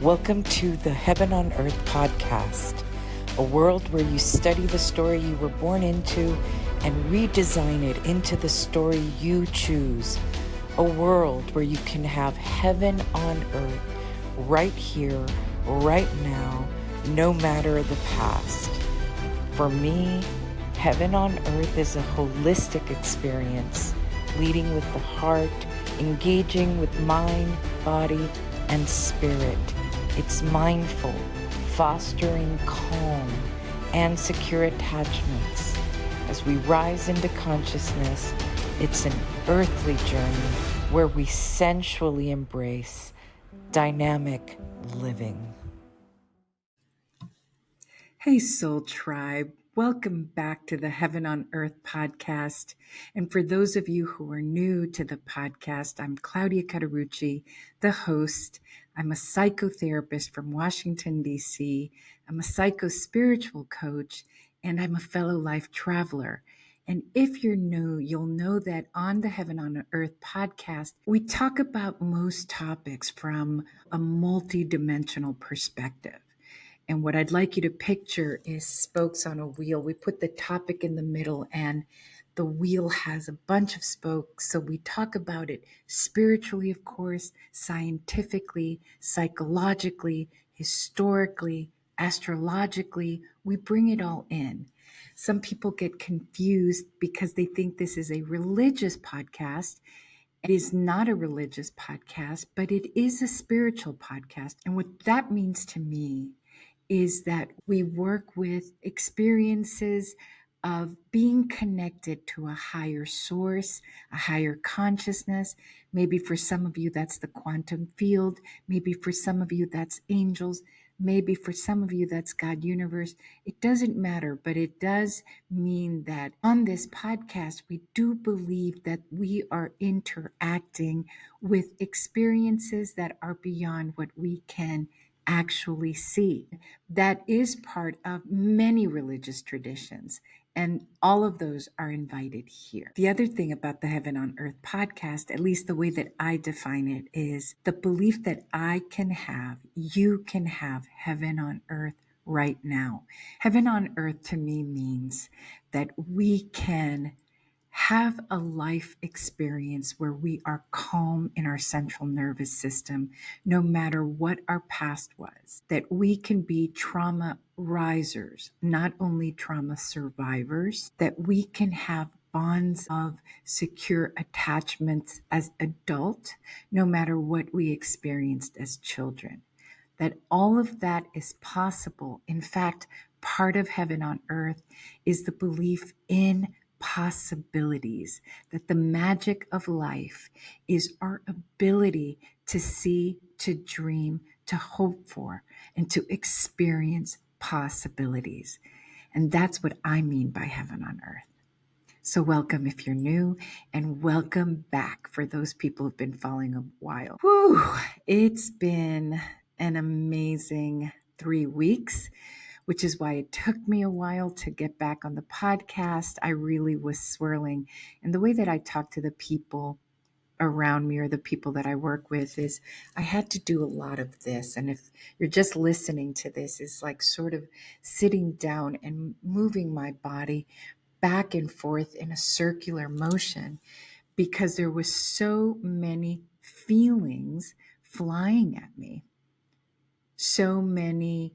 Welcome to the Heaven on Earth podcast, a world where you study the story you were born into and redesign it into the story you choose. A world where you can have heaven on earth right here, right now, no matter the past. For me, heaven on earth is a holistic experience, leading with the heart, engaging with mind, body, and spirit. It's mindful, fostering calm and secure attachments. As we rise into consciousness, it's an earthly journey where we sensually embrace dynamic living. Hey, Soul Tribe. Welcome back to the Heaven on Earth podcast. And for those of you who are new to the podcast, I'm Claudia Cauterucci, the host. I'm a psychotherapist from Washington, D.C. I'm a psycho-spiritual coach, and I'm a fellow life traveler. And if you're new, you'll know that on the Heaven on Earth podcast, we talk about most topics from a multidimensional perspective. And what I'd like you to picture is spokes on a wheel. We put the topic in the middle and the wheel has a bunch of spokes. So we talk about it spiritually, of course, scientifically, psychologically, historically, astrologically. We bring it all in. Some people get confused because they think this is a religious podcast. It is not a religious podcast, but it is a spiritual podcast. And what that means to me is that we work with experiences of being connected to a higher source, a higher consciousness. Maybe for some of you, that's the quantum field. Maybe for some of you, that's angels. Maybe for some of you, that's God universe. It doesn't matter, but it does mean that on this podcast, we do believe that we are interacting with experiences that are beyond what we can actually see. That is part of many religious traditions, and all of those are invited here. The other thing about the Heaven on Earth podcast, at least the way that I define it, is the belief that you can have heaven on earth right now. Heaven on earth to me means that we can have a life experience where we are calm in our central nervous system, no matter what our past was, that we can be trauma risers, not only trauma survivors, that we can have bonds of secure attachments as adult, no matter what we experienced as children. That all of that is possible. In fact, part of heaven on earth is the belief in possibilities, that the magic of life is our ability to see, to dream, to hope for, and to experience possibilities. And that's what I mean by heaven on earth. So welcome if you're new, and welcome back for those people who've been following a while. Whew, it's been an amazing 3 weeks, which is why it took me a while to get back on the podcast. I really was swirling. And the way that I talk to the people around me or the people that I work with is I had to do a lot of this. And if you're just listening to this, it's like sort of sitting down and moving my body back and forth in a circular motion because there was so many feelings flying at me. So many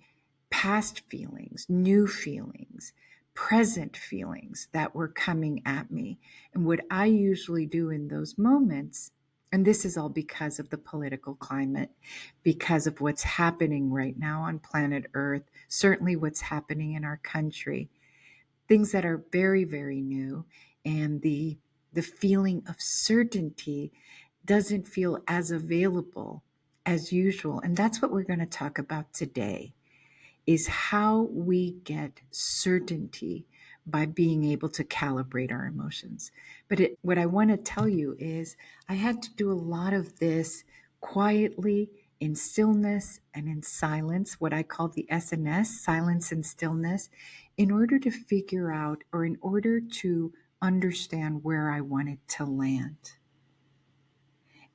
past feelings, new feelings, present feelings that were coming at me. And what I usually do in those moments, and this is all because of the political climate, because of what's happening right now on planet Earth, certainly what's happening in our country, things that are very, very new, and the feeling of certainty doesn't feel as available as usual. And that's what we're going to talk about today, is how we get certainty by being able to calibrate our emotions. But what I want to tell you is I had to do a lot of this quietly, in stillness and in silence, what I call the SNS, silence and stillness, in order to figure out, or in order to understand where I wanted to land.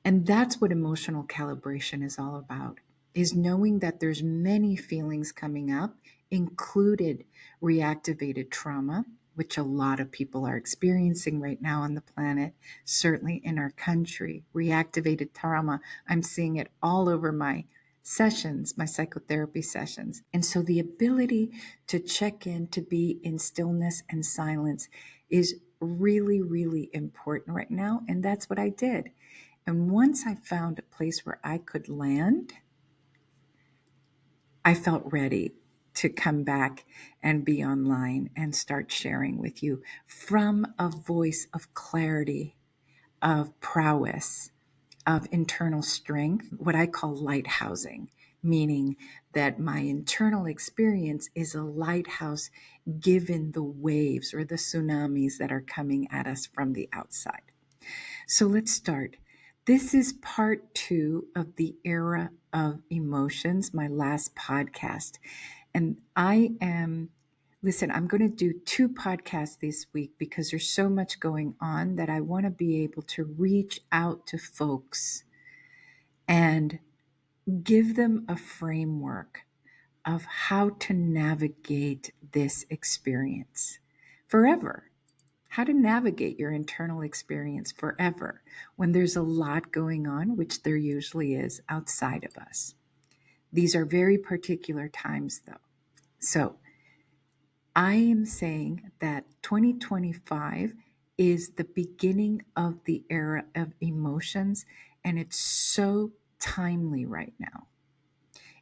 And that's what emotional calibration is all about. is knowing that there's many feelings coming up, included reactivated trauma, which a lot of people are experiencing right now on the planet, certainly in our country. Reactivated trauma, I'm seeing it all over my sessions, my psychotherapy sessions. And so the ability to check in, to be in stillness and silence is really, really important right now. And that's what I did. And once I found a place where I could land, I felt ready to come back and be online and start sharing with you from a voice of clarity, of prowess, of internal strength, what I call lighthousing, meaning that my internal experience is a lighthouse given the waves or the tsunamis that are coming at us from the outside. So let's start. This is part 2 of the era of emotions, my last podcast. And I'm going to do 2 podcasts this week because there's so much going on that I want to be able to reach out to folks and give them a framework of how to navigate this experience forever. How to navigate your internal experience forever when there's a lot going on, which there usually is outside of us. These are very particular times, though. So I am saying that 2025 is the beginning of the era of emotions, and it's so timely right now.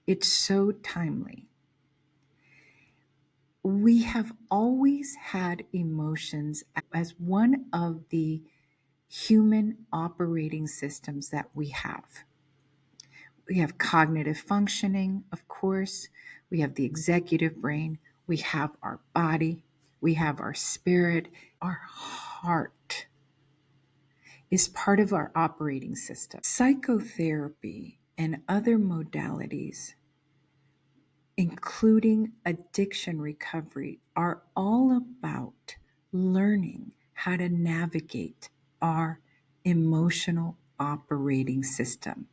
It's so timely. We have always had emotions as one of the human operating systems that we have. We have cognitive functioning, of course. We have the executive brain. We have our body. We have our spirit. Our heart is part of our operating system. Psychotherapy and other modalities, including addiction recovery, are all about learning how to navigate our emotional operating system.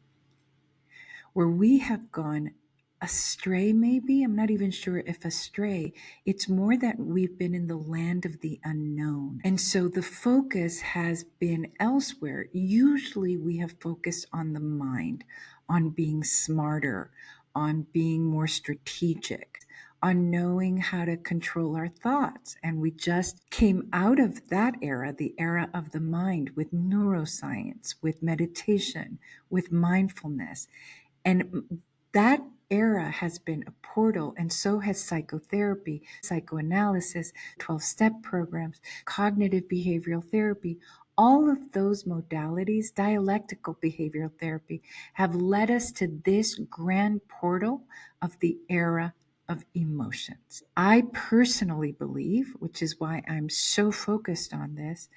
Where we have gone astray, maybe, I'm not even sure if astray, it's more that we've been in the land of the unknown. And so the focus has been elsewhere. Usually we have focused on the mind, on being smarter, on being more strategic, on knowing how to control our thoughts. And we just came out of that era, the era of the mind, with neuroscience, with meditation, with mindfulness. And that era has been a portal, and so has psychotherapy, psychoanalysis, 12-step programs, cognitive behavioral therapy. All of those modalities, dialectical behavioral therapy, have led us to this grand portal of the era of emotions. I personally believe, which is why I'm so focused on this,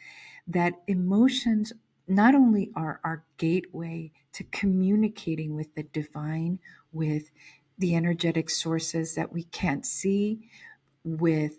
that emotions not only are our gateway to communicating with the divine, with the energetic sources that we can't see, with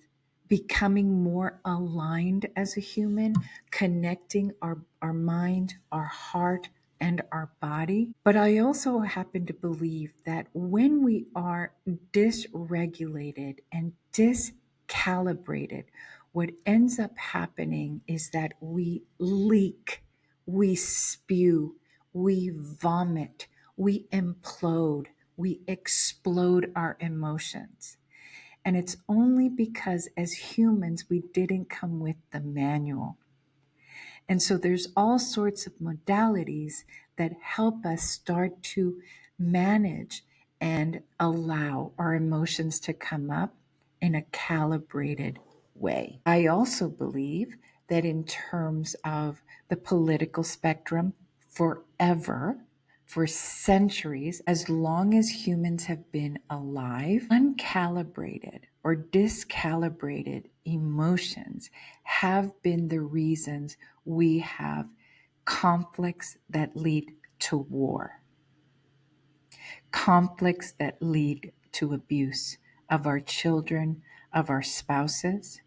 becoming more aligned as a human, connecting our mind, our heart, and our body. But I also happen to believe that when we are dysregulated and discalibrated, what ends up happening is that we leak, we spew, we vomit, we implode, we explode our emotions. And it's only because as humans, we didn't come with the manual. And so there's all sorts of modalities that help us start to manage and allow our emotions to come up in a calibrated way. I also believe that in terms of the political spectrum, forever, for centuries, as long as humans have been alive, uncalibrated or discalibrated emotions have been the reasons we have conflicts that lead to war, conflicts that lead to abuse of our children, of our spouses,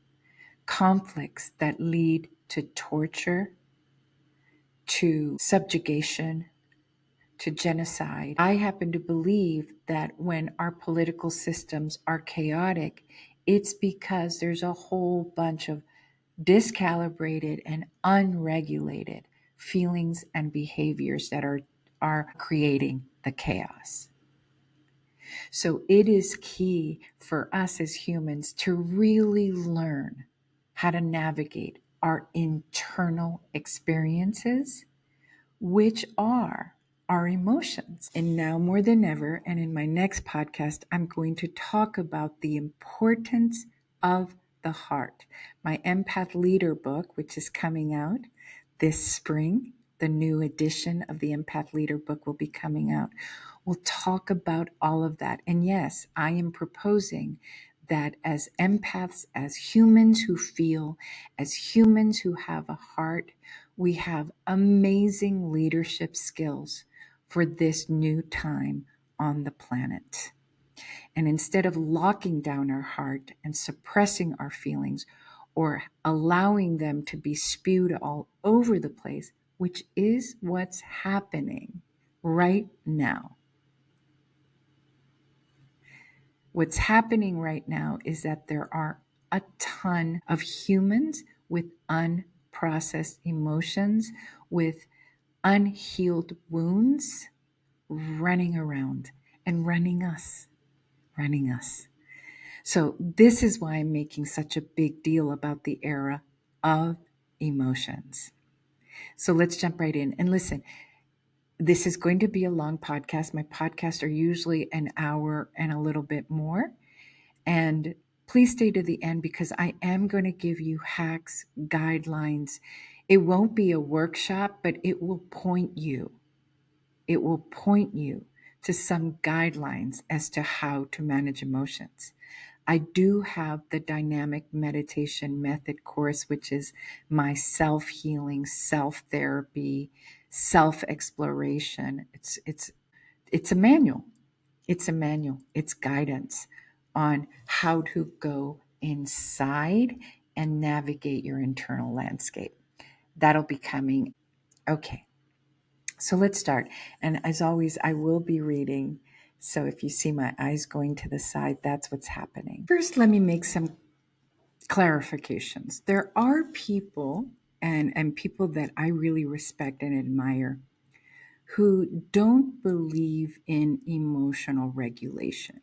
conflicts that lead to torture, to subjugation, to genocide. I happen to believe that when our political systems are chaotic, it's because there's a whole bunch of discalibrated and unregulated feelings and behaviors that are creating the chaos. So it is key for us as humans to really learn how to navigate our internal experiences, which are our emotions. And now more than ever, and in my next podcast, I'm going to talk about the importance of the heart. My Empath Leader book, which is coming out this spring, the new edition of the Empath Leader book will be coming out. We'll talk about all of that. And yes, I am proposing that as empaths, as humans who feel, as humans who have a heart, we have amazing leadership skills for this new time on the planet. And instead of locking down our heart and suppressing our feelings or allowing them to be spewed all over the place, which is what's happening right now. What's happening right now is that there are a ton of humans with unprocessed emotions, with unhealed wounds running around and running us. So this is why I'm making such a big deal about the era of emotions. So let's jump right in. And listen, this is going to be a long podcast. My podcasts are usually an hour and a little bit more. And please stay to the end because I am going to give you hacks, guidelines. It won't be a workshop, but it will point you. It will point you to some guidelines as to how to manage emotions. I do have the dynamic meditation method course, which is my self-healing, self-therapy, self-exploration. It's a manual. It's a manual. It's guidance on how to go inside and navigate your internal landscape. That'll be coming. Okay. So let's start. And as always, I will be reading. So if you see my eyes going to the side, that's what's happening. First, let me make some clarifications. There are people and people that I really respect and admire who don't believe in emotional regulation.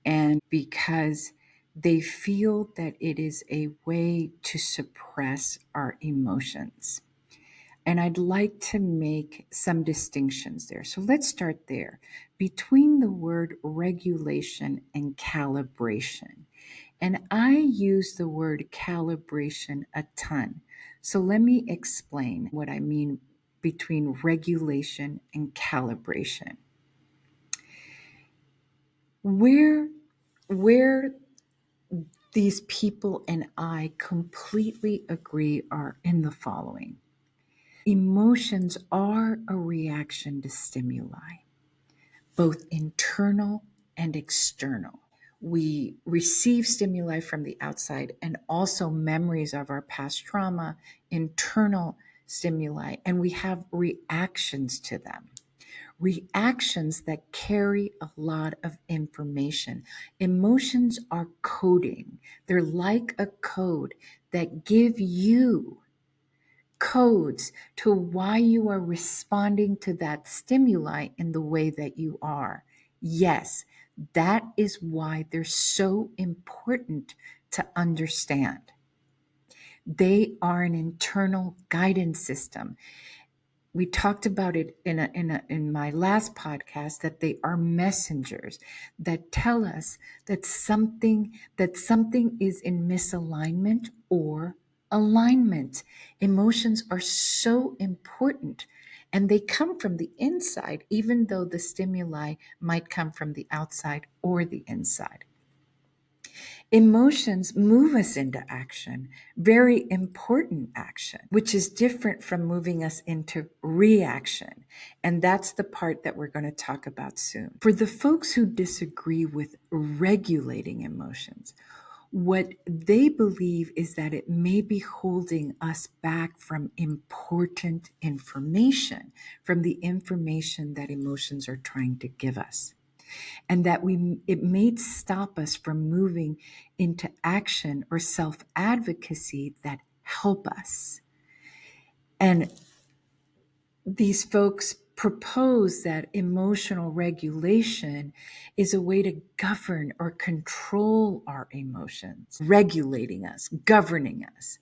And because they feel that it is a way to suppress our emotions. And I'd like to make some distinctions there. So let's start there between the word regulation and calibration. And I use the word calibration a ton. So let me explain what I mean between regulation and calibration. Where these people and I completely agree are in the following. Emotions are a reaction to stimuli, both internal and external. We receive stimuli from the outside and also memories of our past trauma, internal stimuli, and we have reactions to them. Reactions that carry a lot of information. Emotions are coding. They're like a code that give you codes to why you are responding to that stimuli in the way that you are. Yes, that is why they're so important to understand. They are an internal guidance system. We talked about it in my last podcast that they are messengers that tell us that something is in misalignment or alignment. Emotions are so important and they come from the inside, even though the stimuli might come from the outside or the inside. Emotions move us into action, very important action, which is different from moving us into reaction. And that's the part that we're going to talk about soon. For the folks who disagree with regulating emotions, What they believe is that it may be holding us back from important information, from the information that emotions are trying to give us. And that it may stop us from moving into action or self-advocacy that help us. And these folks propose that emotional regulation is a way to govern or control our emotions, regulating us, governing us.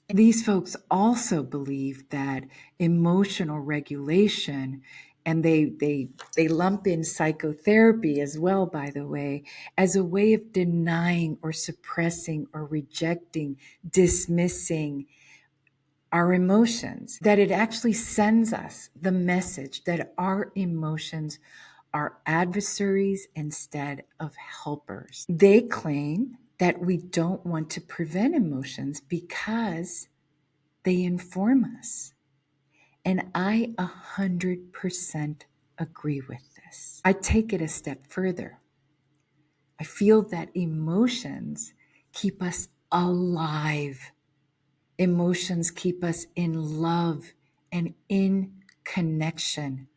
These folks also believe that emotional regulation, and they lump in psychotherapy as well, by the way, as a way of denying or suppressing or rejecting, dismissing our emotions, that it actually sends us the message that our emotions are adversaries instead of helpers. They claim that we don't want to prevent emotions because they inform us. And I 100% agree with this. I take it a step further. I feel that emotions keep us alive. Emotions keep us in love and in connection.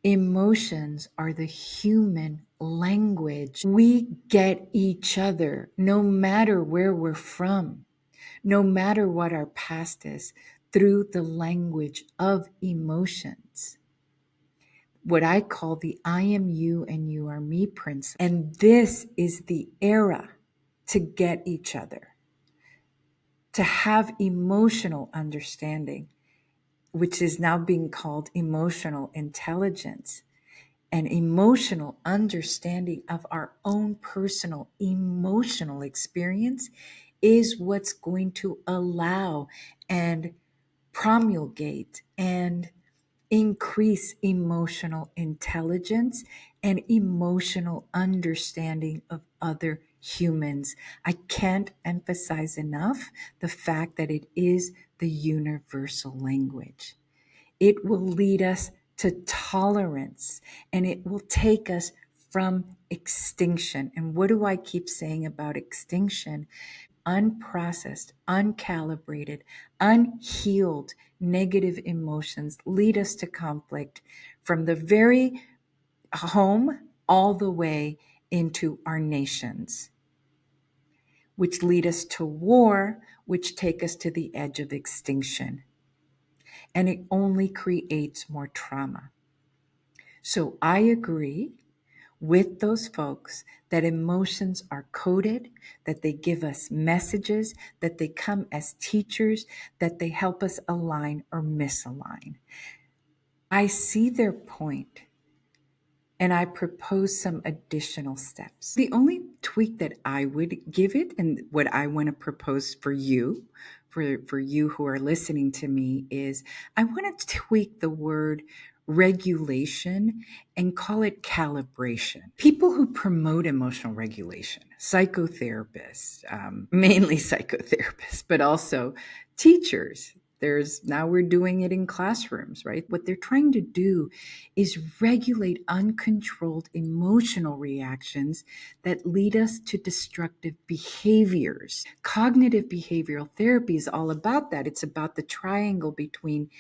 Emotions are the human language. We get each other no matter where we're from, no matter what our past is, through the language of emotions. What I call the I am you and you are me principle. And this is the era to get each other, to have emotional understanding, which is now being called emotional intelligence, and emotional understanding of our own personal emotional experience is what's going to allow and promulgate and increase emotional intelligence and emotional understanding of other humans. I can't emphasize enough the fact that it is the universal language. It will lead us to tolerance, and it will take us from extinction. And what do I keep saying about extinction? Unprocessed, uncalibrated, unhealed negative emotions lead us to conflict from the very home all the way into our nations, which lead us to war, which take us to the edge of extinction. And it only creates more trauma. So I agree with those folks that emotions are coded, that they give us messages, that they come as teachers, that they help us align or misalign. I see their point, and I propose some additional steps. The only tweak that I would give it, and what I want to propose for you, for you who are listening to me, is I want to tweak the word regulation and call it calibration. People who promote emotional regulation, psychotherapists, mainly psychotherapists, but also teachers. Now we're doing it in classrooms, right? What they're trying to do is regulate uncontrolled emotional reactions that lead us to destructive behaviors. Cognitive behavioral therapy is all about that. It's about the triangle between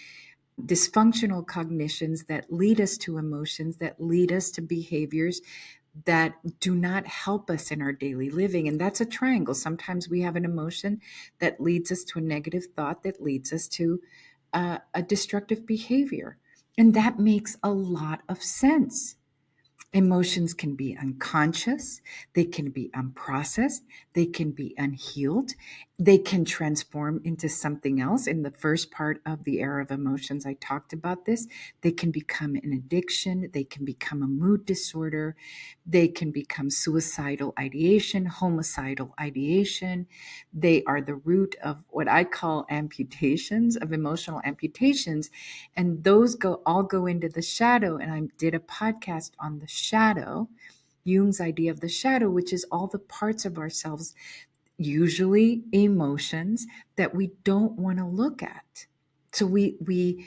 dysfunctional cognitions that lead us to emotions, that lead us to behaviors that do not help us in our daily living. And that's a triangle. Sometimes we have an emotion that leads us to a negative thought that leads us to a destructive behavior. And that makes a lot of sense. Emotions can be unconscious, they can be unprocessed, they can be unhealed, they can transform into something else. In the first part of the era of emotions, I talked about this. They can become an addiction, they can become a mood disorder, they can become suicidal ideation, homicidal ideation. They are the root of what I call amputations, of emotional amputations. And those all go into the shadow. And I did a podcast on the shadow, Jung's idea of the shadow, which is all the parts of ourselves, usually emotions, that we don't want to look at. So we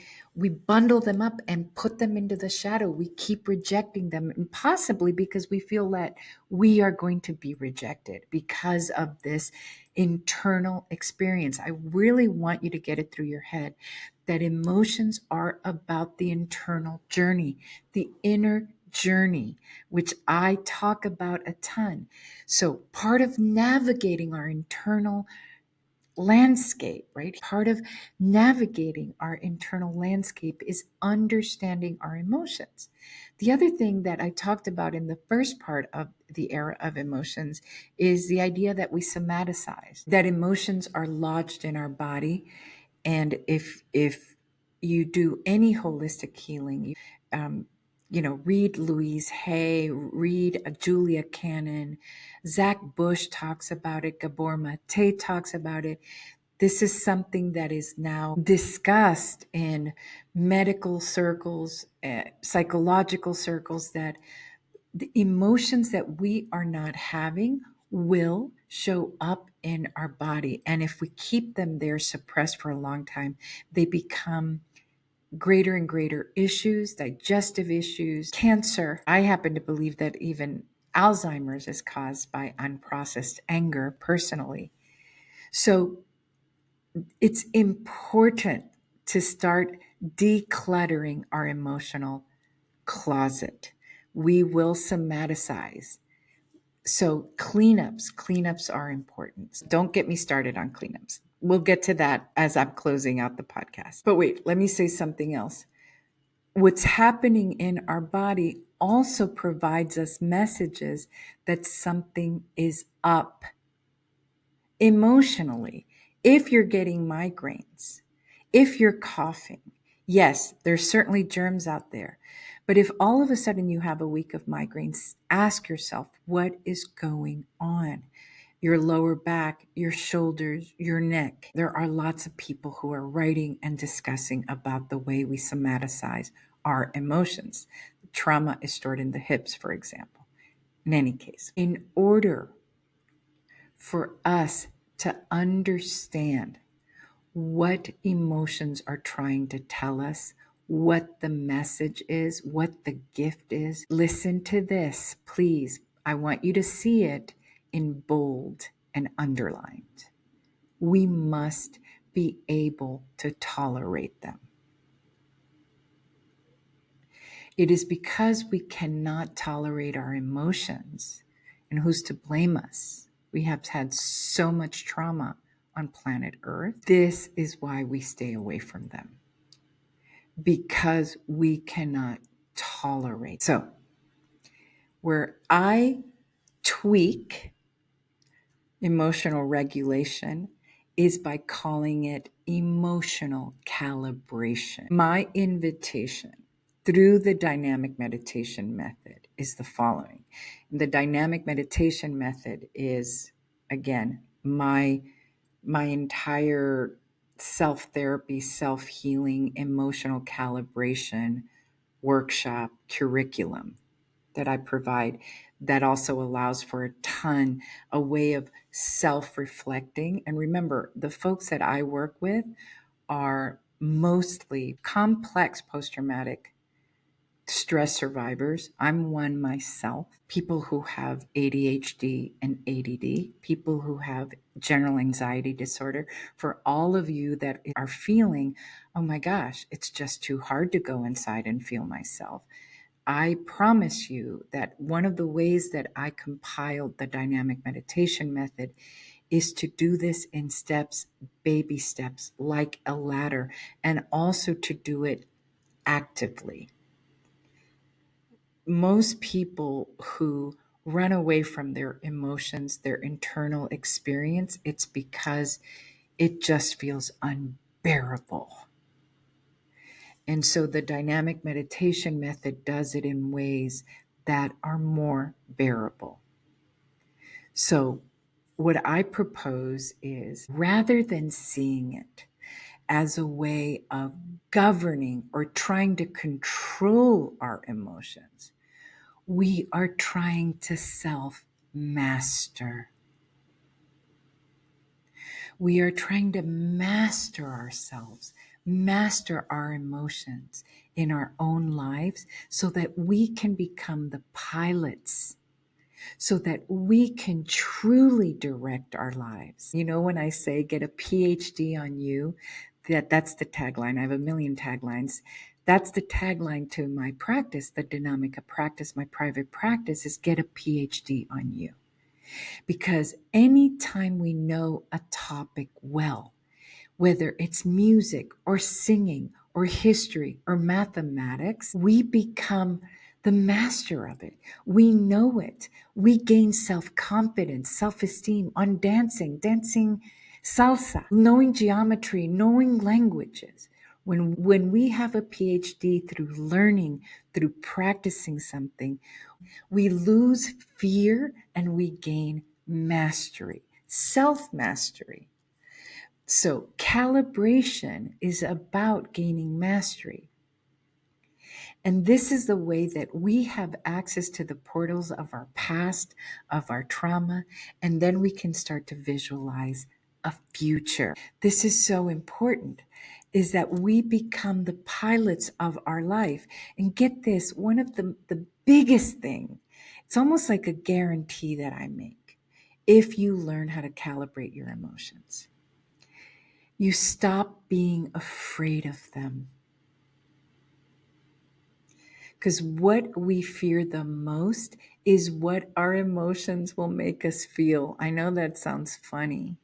bundle them up and put them into the shadow. We keep rejecting them, and possibly because we feel that we are going to be rejected because of this internal experience. I really want you to get it through your head that emotions are about the internal journey, the inner journey, which I talk about a ton. So part of navigating our internal landscape, right? Part of navigating our internal landscape is understanding our emotions. The other thing that I talked about in the first part of the era of emotions is the idea that we somaticize, that emotions are lodged in our body. And if you do any holistic healing, um, read Louise Hay, read Julia Cannon, Zach Bush talks about it, Gabor Mate talks about it. This is something that is now discussed in medical circles, psychological circles, that the emotions that we are not having will show up in our body. And if we keep them there suppressed for a long time, they become greater and greater issues, digestive issues, cancer. I happen to believe that even Alzheimer's is caused by unprocessed anger personally. So it's important to start decluttering our emotional closet. We will somaticize. So cleanups are important. Don't get me started on cleanups. We'll get to that as I'm closing out the podcast. But wait, let me say something else. What's happening in our body also provides us messages that something is up emotionally. If you're getting migraines, if you're coughing, yes, there's certainly germs out there. But if all of a sudden you have a week of migraines, ask yourself, what is going on? Your lower back, your shoulders, your neck. There are lots of people who are writing and discussing about the way we somaticize our emotions. Trauma is stored in the hips, for example. In any case, in order for us to understand what emotions are trying to tell us, what the message is, what the gift is. Listen to this, please. I want you to see it in bold and underlined. We must be able to tolerate them. It is because we cannot tolerate our emotions, and who's to blame us? We have had so much trauma on planet Earth. This is why we stay away from them, because we cannot tolerate. So, where I tweak emotional regulation is by calling it emotional calibration. My invitation through the dynamic meditation method is the following. The dynamic meditation method is, again, my entire self-therapy, self-healing, emotional calibration workshop curriculum that I provide, that also allows for a way of self-reflecting. And remember, the folks that I work with are mostly complex post-traumatic stress survivors. I'm one myself. People who have ADHD and ADD, people who have general anxiety disorder. For all of you that are feeling, oh my gosh, it's just too hard to go inside and feel myself. I promise you that one of the ways that I compiled the dynamic meditation method is to do this in steps, baby steps, like a ladder, and also to do it actively. Most people who run away from their emotions, their internal experience, it's because it just feels unbearable. And so the dynamic meditation method does it in ways that are more bearable. So what I propose is, rather than seeing it as a way of governing or trying to control our emotions, we are trying to self-master. We are trying to master ourselves master our emotions in our own lives so that we can become the pilots, so that we can truly direct our lives. You know, when I say get a PhD on you, that's the tagline. I have a million taglines. That's the tagline to my practice, the Dynamica practice, my private practice is get a PhD on you. Because anytime we know a topic well, whether it's music or singing or history or mathematics, we become the master of it. We know it. We gain self-confidence, self-esteem on dancing salsa, knowing geometry, knowing languages. When we have a PhD through learning, through practicing something, we lose fear and we gain mastery, self-mastery. So calibration is about gaining mastery. And this is the way that we have access to the portals of our past, of our trauma, and then we can start to visualize a future. This is so important, is that we become the pilots of our life. And get this, one of the biggest thing, it's almost like a guarantee that I make. If you learn how to calibrate your emotions, you stop being afraid of them. Because what we fear the most is what our emotions will make us feel. I know that sounds funny.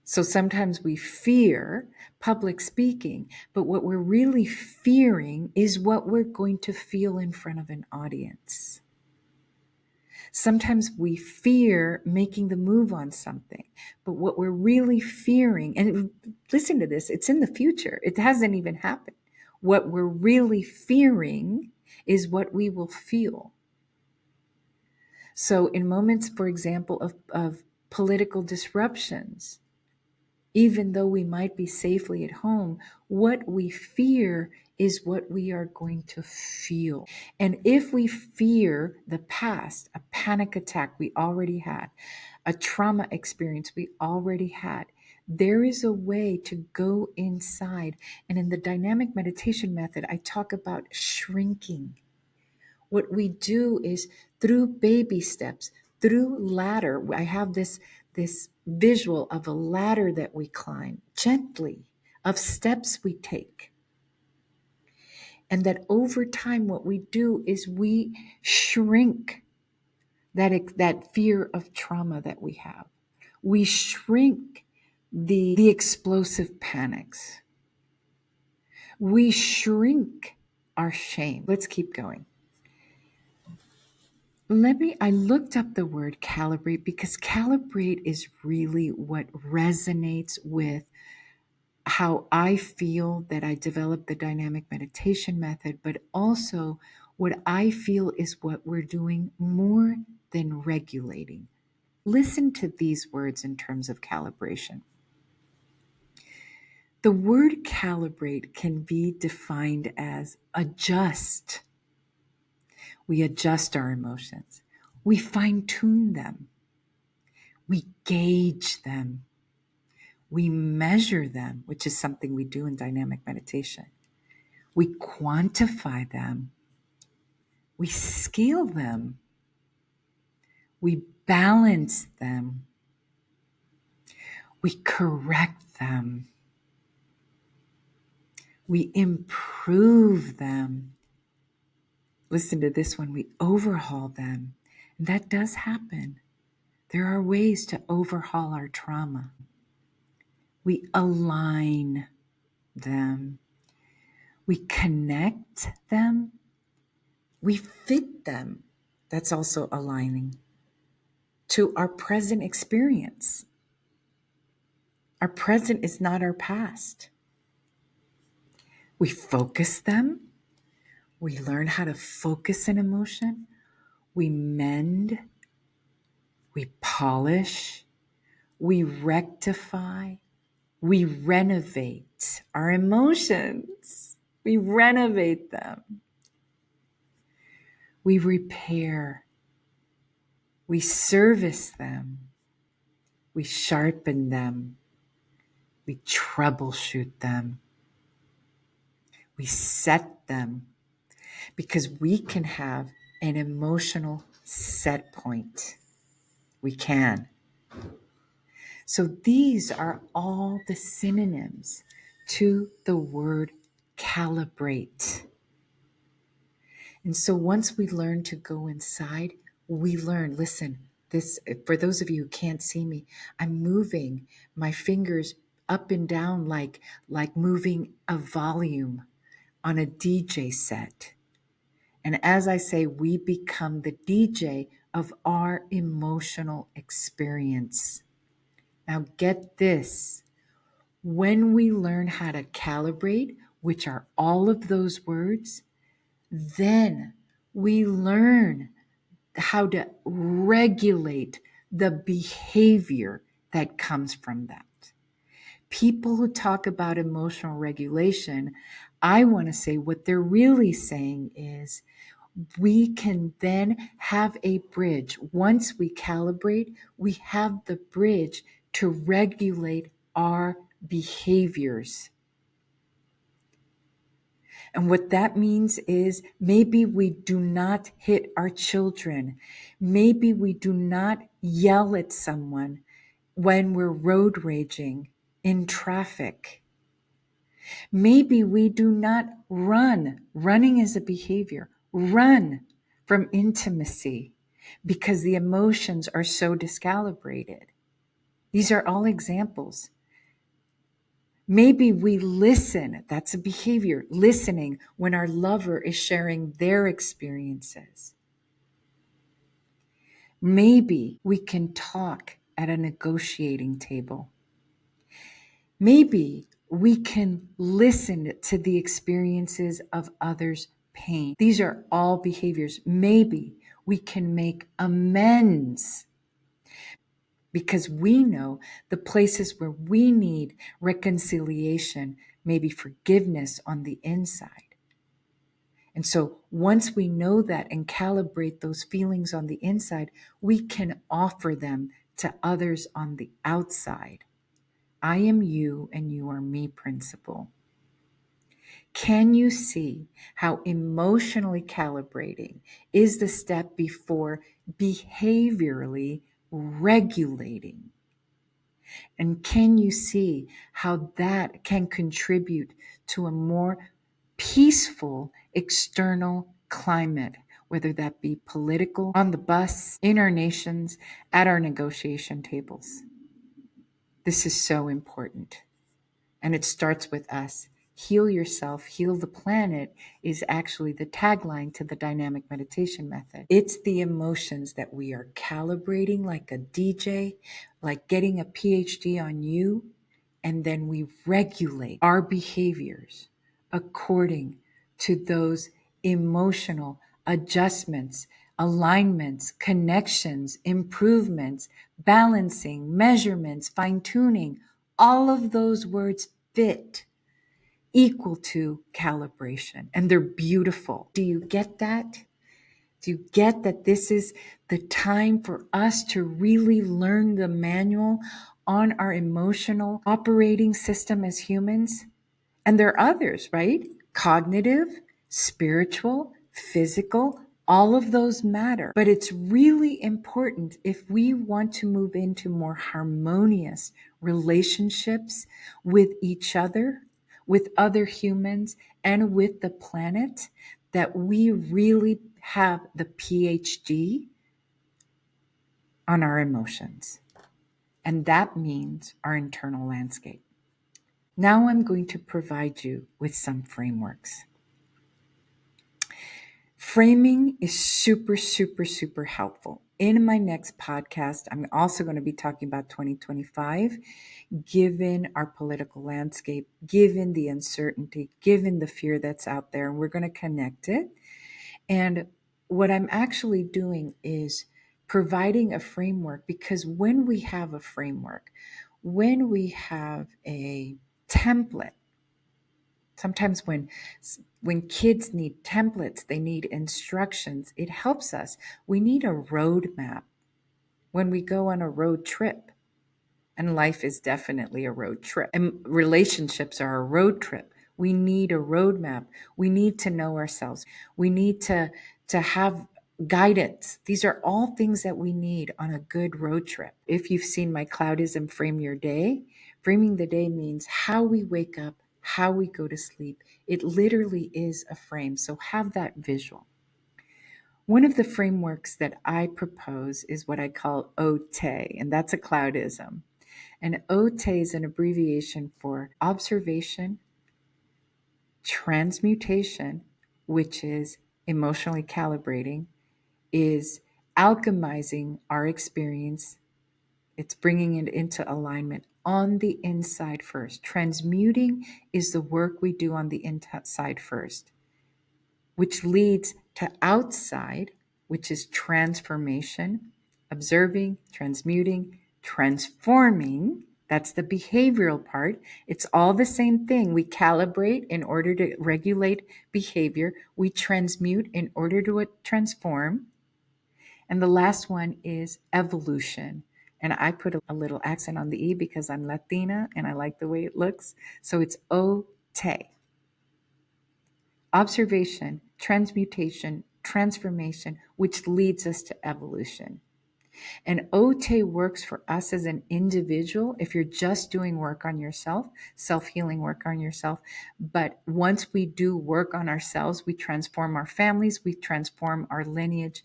So sometimes we fear public speaking, but what we're really fearing is what we're going to feel in front of an audience. Sometimes we fear making the move on something, but what we're really fearing, and listen to this, it's in the future. It hasn't even happened. What we're really fearing is what we will feel. So in moments, for example, of political disruptions, even though we might be safely at home, what we fear is what we are going to feel. And if we fear the past, a panic attack we already had, a trauma experience we already had, there is a way to go inside. And in the dynamic meditation method, I talk about shrinking. What we do is through baby steps, through ladder. I have this visual of a ladder that we climb gently, of steps we take. And that over time, what we do is we shrink that fear of trauma that we have. We shrink the explosive panics. We shrink our shame. Let's keep going. I looked up the word calibrate because calibrate is really what resonates with how I feel that I developed the dynamic meditation method, but also what I feel is what we're doing more than regulating. Listen to these words in terms of calibration. The word calibrate can be defined as adjust. We adjust our emotions. We fine-tune them. We gauge them. We measure them, which is something we do in dynamic meditation. We quantify them. We scale them. We balance them. We correct them. We improve them. Listen to this one. We overhaul them. And that does happen. There are ways to overhaul our trauma. We align them. We connect them. We fit them. That's also aligning to our present experience. Our present is not our past. We focus them. We learn how to focus an emotion. We mend. We polish. We rectify. We renovate our emotions. We renovate them. We repair. We service them. We sharpen them. We troubleshoot them. We set them because we can have an emotional set point. We can. So these are all the synonyms to the word calibrate. And so once we learn to go inside, we learn, listen, this, for those of you who can't see me, I'm moving my fingers up and down like moving a volume on a DJ set. And as I say, we become the DJ of our emotional experience. Now get this. When we learn how to calibrate, which are all of those words, then we learn how to regulate the behavior that comes from that. People who talk about emotional regulation, I want to say what they're really saying is we can then have a bridge. Once we calibrate, we have the bridge to regulate our behaviors. And what that means is maybe we do not hit our children. Maybe we do not yell at someone when we're road raging in traffic. Maybe we do not run. Running is a behavior. Run from intimacy because the emotions are so discalibrated. These are all examples. Maybe we listen. That's a behavior. Listening when our lover is sharing their experiences. Maybe we can talk at a negotiating table. Maybe we can listen to the experiences of others' pain. These are all behaviors. Maybe we can make amends because we know the places where we need reconciliation, maybe forgiveness on the inside. And so once we know that and calibrate those feelings on the inside, we can offer them to others on the outside. I am you and you are me principle. Can you see how emotionally calibrating is the step before behaviorally regulating? And can you see how that can contribute to a more peaceful external climate, whether that be political, on the bus, in our nations, at our negotiation tables? This is so important. And it starts with us. Heal yourself, heal the planet is actually the tagline to the dynamic meditation method. It's the emotions that we are calibrating like a DJ, like getting a PhD on you, and then we regulate our behaviors according to those emotional adjustments, alignments, connections, improvements, balancing, measurements, fine-tuning. All of those words fit equal to calibration, and they're beautiful. Do you get that? Do you get that this is the time for us to really learn the manual on our emotional operating system as humans? And there are others, right? Cognitive, spiritual, physical, all of those matter. But it's really important if we want to move into more harmonious relationships with each other, with other humans, and with the planet, that we really have the PhD on our emotions. And that means our internal landscape. Now I'm going to provide you with some frameworks. Framing is super, super, super helpful. In my next podcast, I'm also going to be talking about 2025, given our political landscape, given the uncertainty, given the fear that's out there, and we're going to connect it. And what I'm actually doing is providing a framework, because when we have a framework, when we have a template, sometimes when kids need templates, they need instructions, it helps us. We need a roadmap when we go on a road trip. And life is definitely a road trip. And relationships are a road trip. We need a roadmap. We need to know ourselves. We need to have guidance. These are all things that we need on a good road trip. If you've seen my Cloudism Frame Your Day, framing the day means how we wake up, how we go to sleep. It literally is a frame. So have that visual. One of the frameworks that I propose is what I call OTTé, and that's a Cloudism. And OTTé is an abbreviation for observation, transmutation, which is emotionally calibrating, is alchemizing our experience. It's bringing it into alignment on the inside first. Transmuting is the work we do on the inside first, which leads to outside, which is transformation, observing, transmuting, transforming. That's the behavioral part. It's all the same thing. We calibrate in order to regulate behavior. We transmute in order to transform. And the last one is evolution. And I put a little accent on the E because I'm Latina and I like the way it looks. So it's OTTé. Observation, transmutation, transformation, which leads us to evolution. And OTTé works for us as an individual if you're just doing work on yourself, self-healing work on yourself. But once we do work on ourselves, we transform our families, we transform our lineage,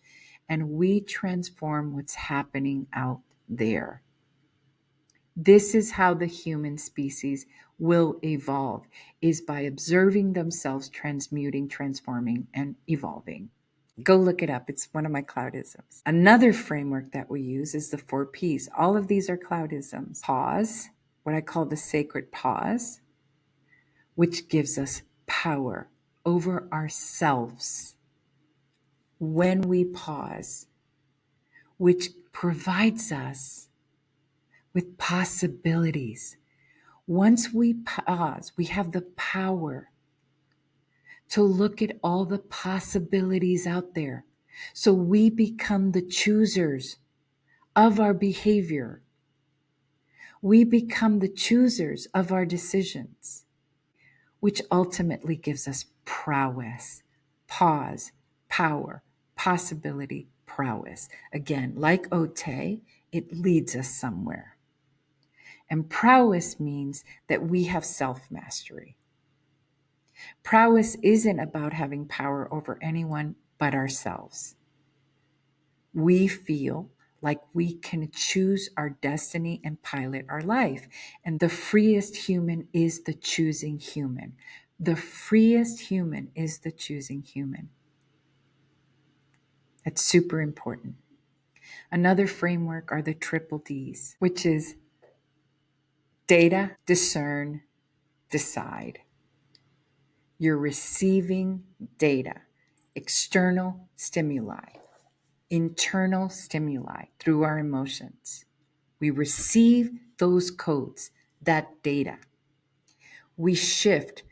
and we transform what's happening out there. This is how the human species will evolve, is by observing themselves transmuting, transforming, and evolving. Go look it up. It's one of my Cloudisms. Another framework that we use is the 4 Ps. All of these are Cloudisms. Pause, what I call the sacred pause, which gives us power over ourselves when we pause, which provides us with possibilities. Once we pause, we have the power to look at all the possibilities out there. So we become the choosers of our behavior. We become the choosers of our decisions, which ultimately gives us prowess, pause, power, possibility, prowess. Again, like OTTé, it leads us somewhere. And prowess means that we have self-mastery. Prowess isn't about having power over anyone but ourselves. We feel like we can choose our destiny and pilot our life. And the freest human is the choosing human. The freest human is the choosing human. That's super important. Another framework are the triple Ds, which is data, discern, decide. You're receiving data, external stimuli, internal stimuli through our emotions. We receive those codes, that data. We shift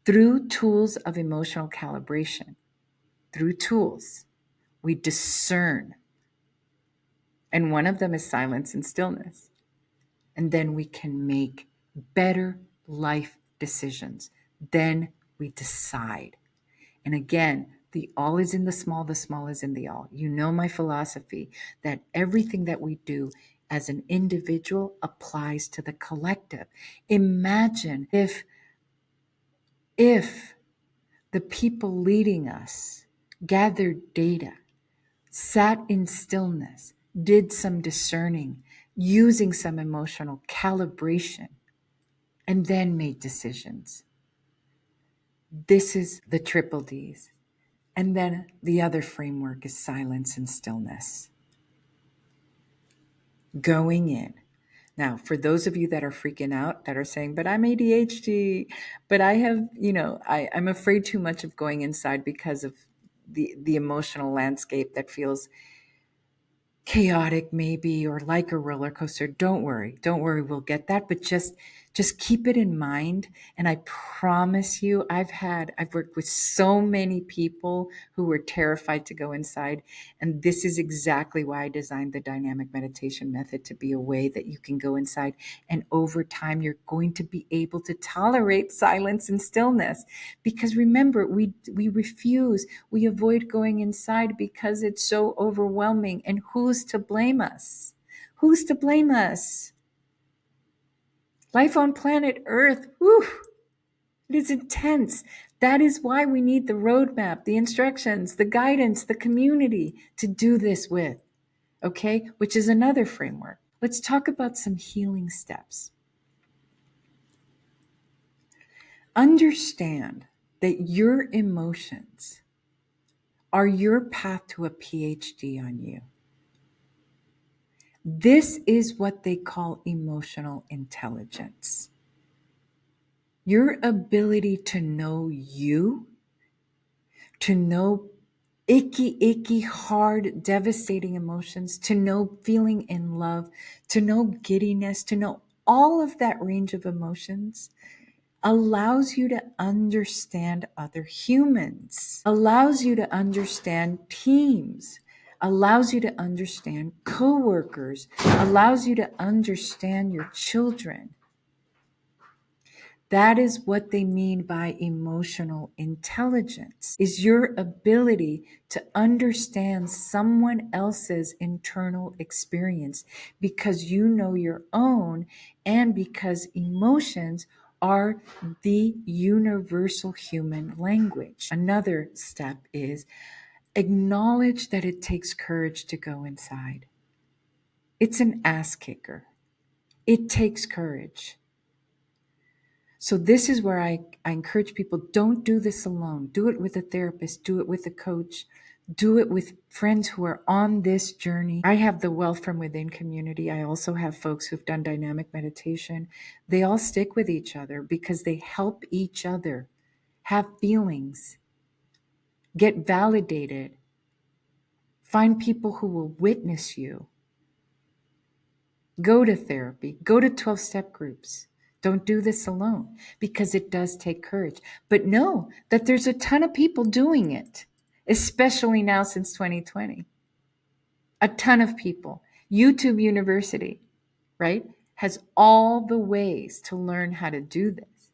through tools of emotional calibration, through tools. We discern. And one of them is silence and stillness. And then we can make better life decisions. Then we decide. And again, the all is in the small is in the all. You know my philosophy that everything that we do as an individual applies to the collective. Imagine if the people leading us gathered data, sat in stillness, did some discerning, using some emotional calibration, and then made decisions. This is the triple Ds. And then the other framework is silence and stillness. Going in. Now, for those of you that are freaking out, that are saying, but I'm ADHD, but I have, I'm afraid too much of going inside because of the emotional landscape that feels chaotic maybe, or like a roller coaster. Don't worry, we'll get that. But just Just keep it in mind. And I promise you, I've worked with so many people who were terrified to go inside. And this is exactly why I designed the dynamic meditation method to be a way that you can go inside. And over time, you're going to be able to tolerate silence and stillness. Because remember, we refuse, we avoid going inside because it's so overwhelming. And who's to blame us? Who's to blame us? Life on planet Earth, whew, it is intense. That is why we need the roadmap, the instructions, the guidance, the community to do this with, okay? Which is another framework. Let's talk about some healing steps. Understand that your emotions are your path to a PhD on you. This is what they call emotional intelligence. Your ability to know you, to know icky, hard, devastating emotions, to know feeling in love, to know giddiness, to know all of that range of emotions allows you to understand other humans, allows you to understand teams, allows you to understand coworkers, allows you to understand your children. That is what they mean by emotional intelligence, is your ability to understand someone else's internal experience because you know your own and because emotions are the universal human language. Another step is acknowledge that it takes courage to go inside. It's an ass kicker. It takes courage. So this is where I encourage people, don't do this alone. Do it with a therapist, do it with a coach, do it with friends who are on this journey. I have the Wealth from Within community. I also have folks who've done dynamic meditation. They all stick with each other because they help each other have feelings, get validated, find people who will witness you. Go to therapy, go to 12-step groups. Don't do this alone because it does take courage. But know that there's a ton of people doing it, especially now since 2020. A ton of people. YouTube University, right, has all the ways to learn how to do this.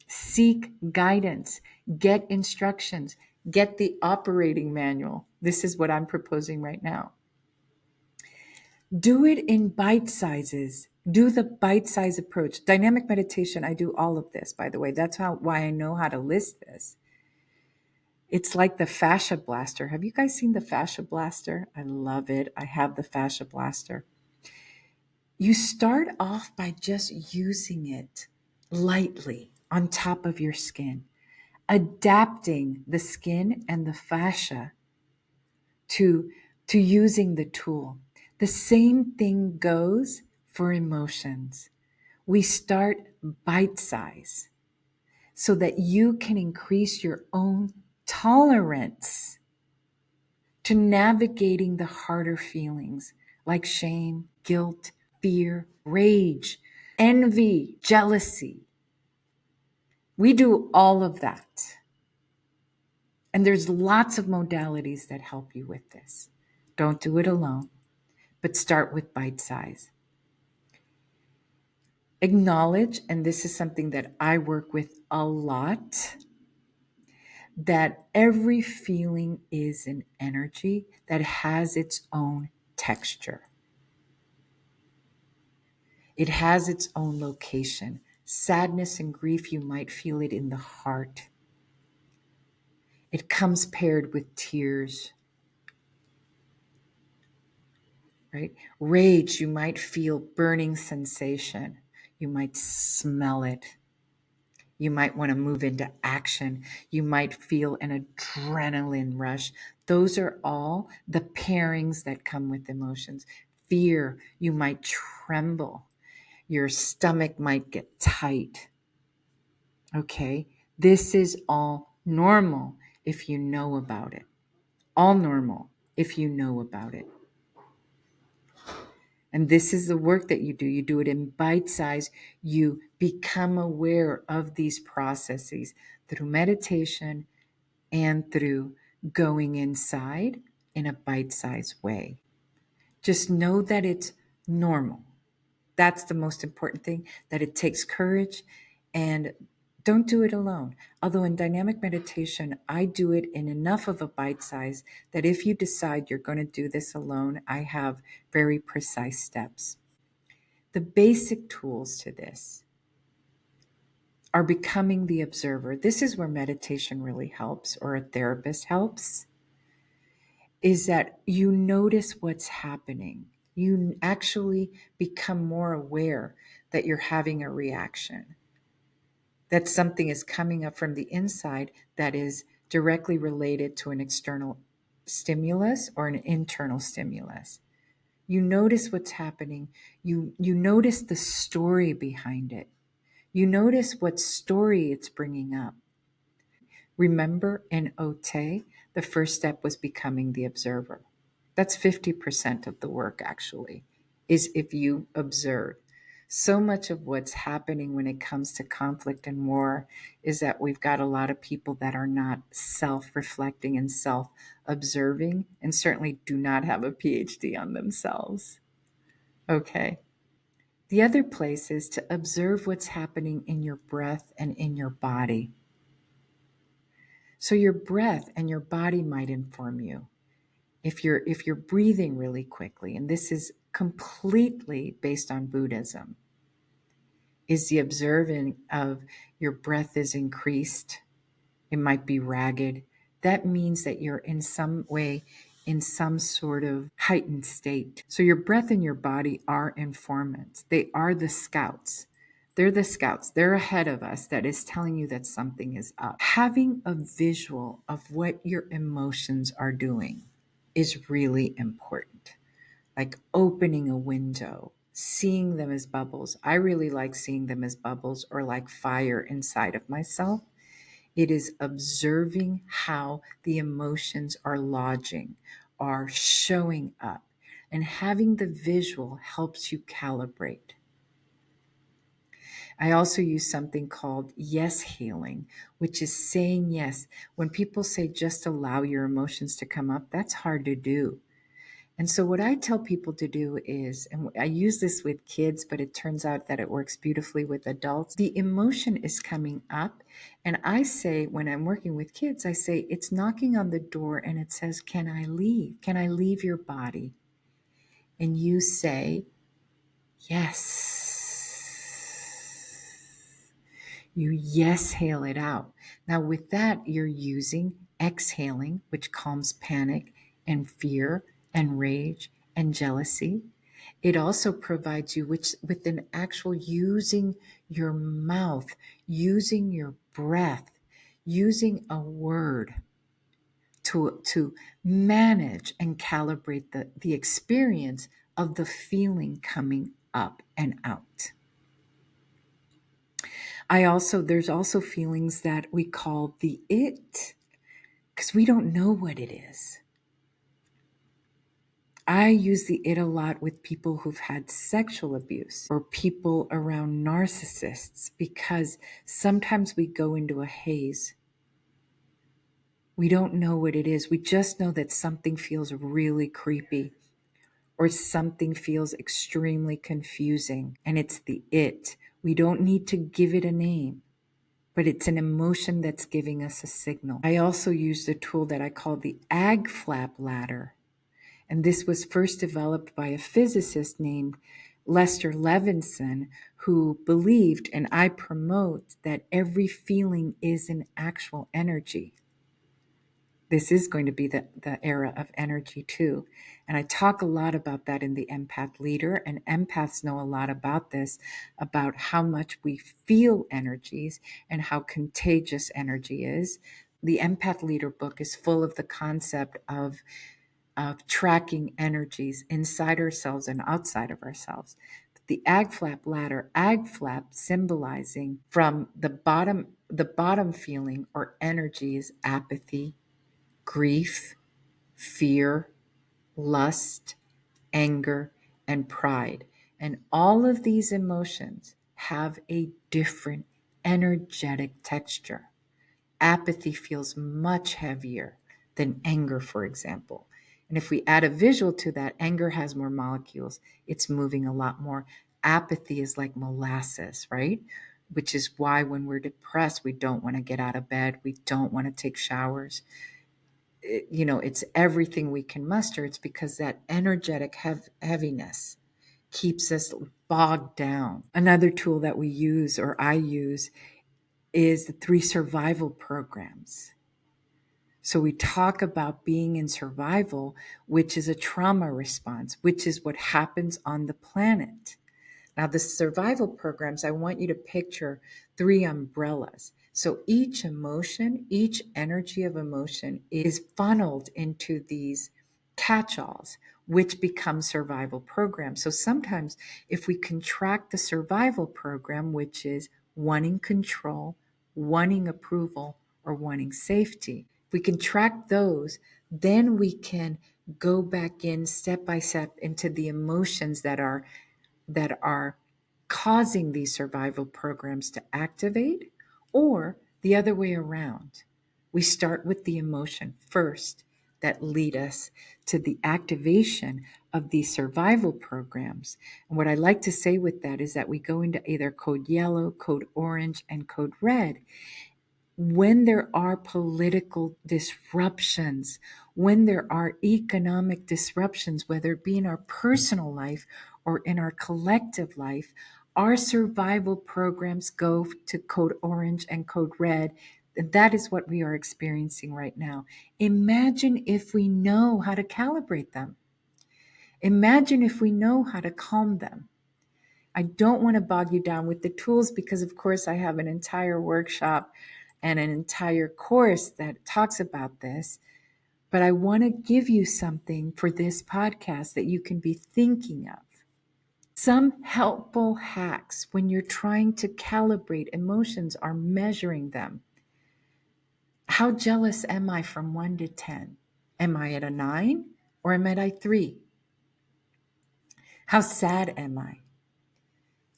Seek guidance, get instructions, get the operating manual. This is what I'm proposing right now. Do it in bite sizes. Do the bite size approach. Dynamic meditation, I do all of this, by the way. That's why I know how to list this. It's like the fascia blaster. Have you guys seen the fascia blaster? I love it. I have the fascia blaster. You start off by just using it lightly on top of your skin, adapting the skin and the fascia to using the tool. The same thing goes for emotions. We start bite size so that you can increase your own tolerance to navigating the harder feelings like shame, guilt, fear, rage, envy, jealousy. We do all of that. And there's lots of modalities that help you with this. Don't do it alone, but start with bite size. Acknowledge, and this is something that I work with a lot, that every feeling is an energy that has its own texture. It has its own location. Sadness and grief, you might feel it in the heart. It comes paired with tears. Right? Rage, you might feel burning sensation. You might smell it. You might want to move into action. You might feel an adrenaline rush. Those are all the pairings that come with emotions. Fear, you might tremble. Your stomach might get tight. Okay? This is all normal if you know about it. All normal if you know about it. And this is the work that you do. You do it in bite size. You become aware of these processes through meditation and through going inside in a bite-sized way. Just know that it's normal. That's the most important thing, that it takes courage, and don't do it alone. Although in dynamic meditation, I do it in enough of a bite size that if you decide you're going to do this alone, I have very precise steps. The basic tools to this are becoming the observer. This is where meditation really helps, or a therapist helps, is that you notice what's happening. You actually become more aware that you're having a reaction, that something is coming up from the inside that is directly related to an external stimulus or an internal stimulus. You notice what's happening. You notice the story behind it. You notice what story it's bringing up. Remember, in OTTé, the first step was becoming the observer. That's 50% of the work, actually, is if you observe. So much of what's happening when it comes to conflict and war is that we've got a lot of people that are not self-reflecting and self-observing, and certainly do not have a PhD on themselves. Okay. The other place is to observe what's happening in your breath and in your body. So your breath and your body might inform you. If you're breathing really quickly, and this is completely based on Buddhism, is the observing of your breath is increased. It might be ragged. That means that you're in some way in some sort of heightened state. So your breath and your body are informants. They are the scouts. They're the scouts. They're ahead of us that is telling you that something is up. Having a visual of what your emotions are doing is really important. Like opening a window, seeing them as bubbles. I really like seeing them as bubbles, or like fire inside of myself. It is observing how the emotions are lodging, are showing up, and having the visual helps you calibrate. I also use something called yes healing, which is saying yes. When people say just allow your emotions to come up, that's hard to do. And so what I tell people to do is, and I use this with kids, but it turns out that it works beautifully with adults. The emotion is coming up. And I say, when I'm working with kids, I say, it's knocking on the door and it says, can I leave? Can I leave your body? And you say, yes. You yes hail it out. Now with that, you're using exhaling, which calms panic and fear and rage and jealousy. It also provides you with an actual using your mouth, using your breath, using a word to manage and calibrate the experience of the feeling coming up and out. There's also feelings that we call the it, because we don't know what it is. I use the it a lot with people who've had sexual abuse or people around narcissists, because sometimes we go into a haze. We don't know what it is. We just know that something feels really creepy or something feels extremely confusing, and it's the it. We don't need to give it a name, but it's an emotion that's giving us a signal. I also use the tool that I call the AgFLAB ladder. And this was first developed by a physicist named Lester Levinson, who believed, and I promote, that every feeling is an actual energy. This is going to be the era of energy too. And I talk a lot about that in the Empath Leader, and empaths know a lot about this, about how much we feel energies and how contagious energy is. The Empath Leader book is full of the concept of tracking energies inside ourselves and outside of ourselves. The AgFLAB ladder, AgFLAB symbolizing from the bottom feeling or energy is apathy, grief, fear, lust, anger, and pride. And all of these emotions have a different energetic texture. Apathy feels much heavier than anger, for example. And if we add a visual to that, anger has more molecules. It's moving a lot more. Apathy is like molasses, right? Which is why when we're depressed, we don't want to get out of bed. We don't want to take showers. It's everything we can muster. It's because that energetic heaviness keeps us bogged down. Another tool that we use, or I use, is the 3 survival programs. So we talk about being in survival, which is a trauma response, which is what happens on the planet. Now, the survival programs, I want you to picture 3 umbrellas. So each emotion, each energy of emotion is funneled into these catch-alls, which become survival programs. So sometimes if we contract the survival program, which is wanting control, wanting approval, or wanting safety, if we contract those, then we can go back in step by step into the emotions that are causing these survival programs to activate, or the other way around. We start with the emotion first that lead us to the activation of these survival programs. And what I like to say with that is that we go into either code yellow, code orange, and code red when there are political disruptions, when there are economic disruptions, whether it be in our personal life or in our collective life, our survival programs go to code orange and code red. And that is what we are experiencing right now. Imagine if we know how to calibrate them. Imagine if we know how to calm them. I don't want to bog you down with the tools because, of course, I have an entire workshop and an entire course that talks about this. But I want to give you something for this podcast that you can be thinking of. Some helpful hacks when you're trying to calibrate emotions are measuring them. How jealous am I from 1 to 10? Am I at a 9 or am I at a 3? How sad am I?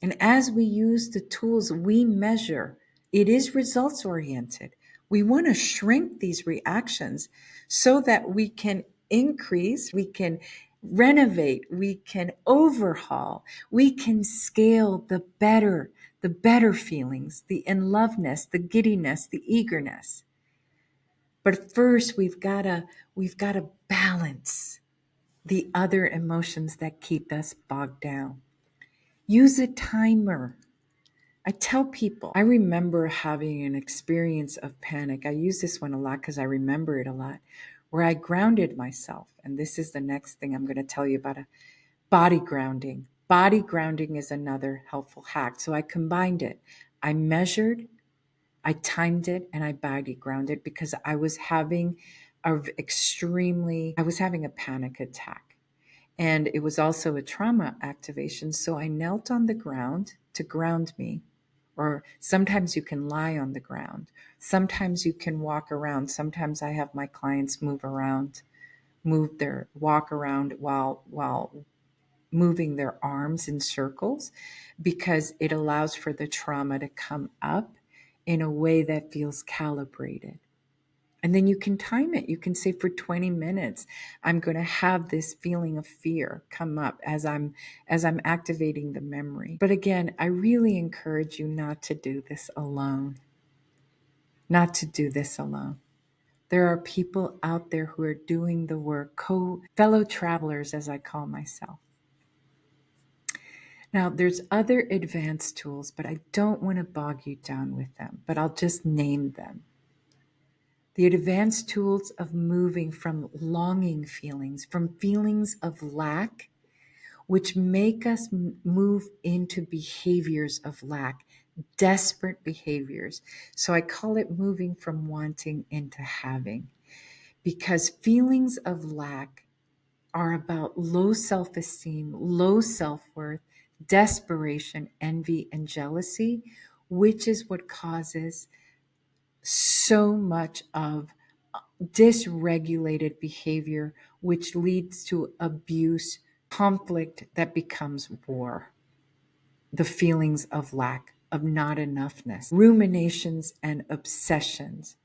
And as we use the tools we measure, it is results oriented. We want to shrink these reactions so that we can increase, we can renovate, we can overhaul, we can scale the better feelings, the in loveness, the giddiness, the eagerness. But first we've got to balance the other emotions that keep us bogged down. Use a timer. I tell people, I remember having an experience of panic. I use this one a lot because I remember it a lot, where I grounded myself. And this is the next thing I'm going to tell you about: a body grounding. Body grounding is another helpful hack. So I combined it. I measured, I timed it, and I body grounded because I was having a panic attack. And it was also a trauma activation. So I knelt on the ground to ground me. Or sometimes you can lie on the ground. Sometimes you can walk around. Sometimes I have my clients walk around while moving their arms in circles, because it allows for the trauma to come up in a way that feels calibrated. And then you can time it. You can say, for 20 minutes, I'm going to have this feeling of fear come up as I'm activating the memory. But again, I really encourage you not to do this alone. Not to do this alone. There are people out there who are doing the work, fellow travelers, as I call myself. Now, there's other advanced tools, but I don't want to bog you down with them, but I'll just name them. The advanced tools of moving from longing feelings, from feelings of lack, which make us move into behaviors of lack, desperate behaviors. So I call it moving from wanting into having, because feelings of lack are about low self-esteem, low self-worth, desperation, envy, and jealousy, which is what causes so much of dysregulated behavior, which leads to abuse, conflict that becomes war. the feelings of lack, of not enoughness, ruminations and obsessions.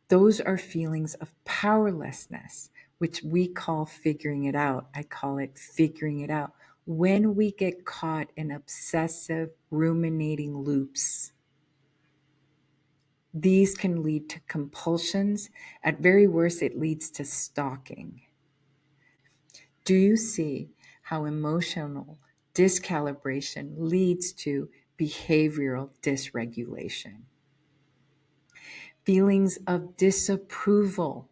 Those are feelings of powerlessness, which we call figuring it out. I call it figuring it out. When we get caught in obsessive ruminating loops, these can lead to compulsions. At very worst, it leads to stalking. Do you see how emotional discalibration leads to behavioral dysregulation? Feelings of disapproval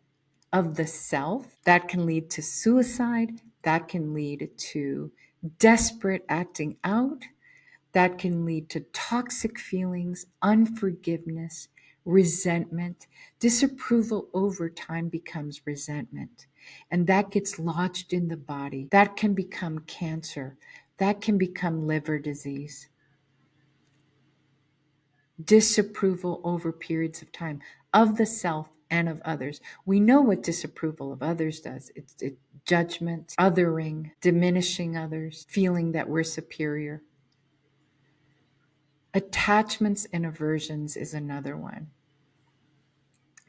of the self, that can lead to suicide, that can lead to desperate acting out, that can lead to toxic feelings, unforgiveness, resentment. Disapproval over time becomes resentment, and that gets lodged in the body. That can become cancer. That can become liver disease. Disapproval over periods of time of the self and of others. We know what disapproval of others does. It's judgment, othering, diminishing others, feeling that we're superior. Attachments and aversions is another one.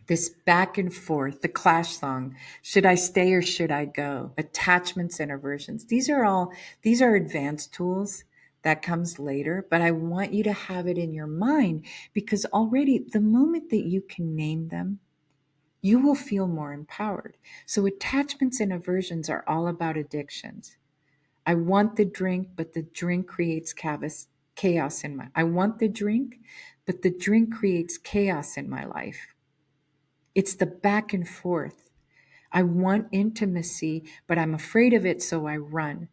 This back and forth, the Clash song, should I stay or should I go? Attachments and aversions. These are advanced tools that comes later, but I want you to have it in your mind, because already the moment that you can name them, you will feel more empowered. So attachments and aversions are all about addictions. I want the drink, but the drink creates chaos in my. I want the drink, but the drink creates chaos in my life. It's the back and forth. I want intimacy, but I'm afraid of it, so I run.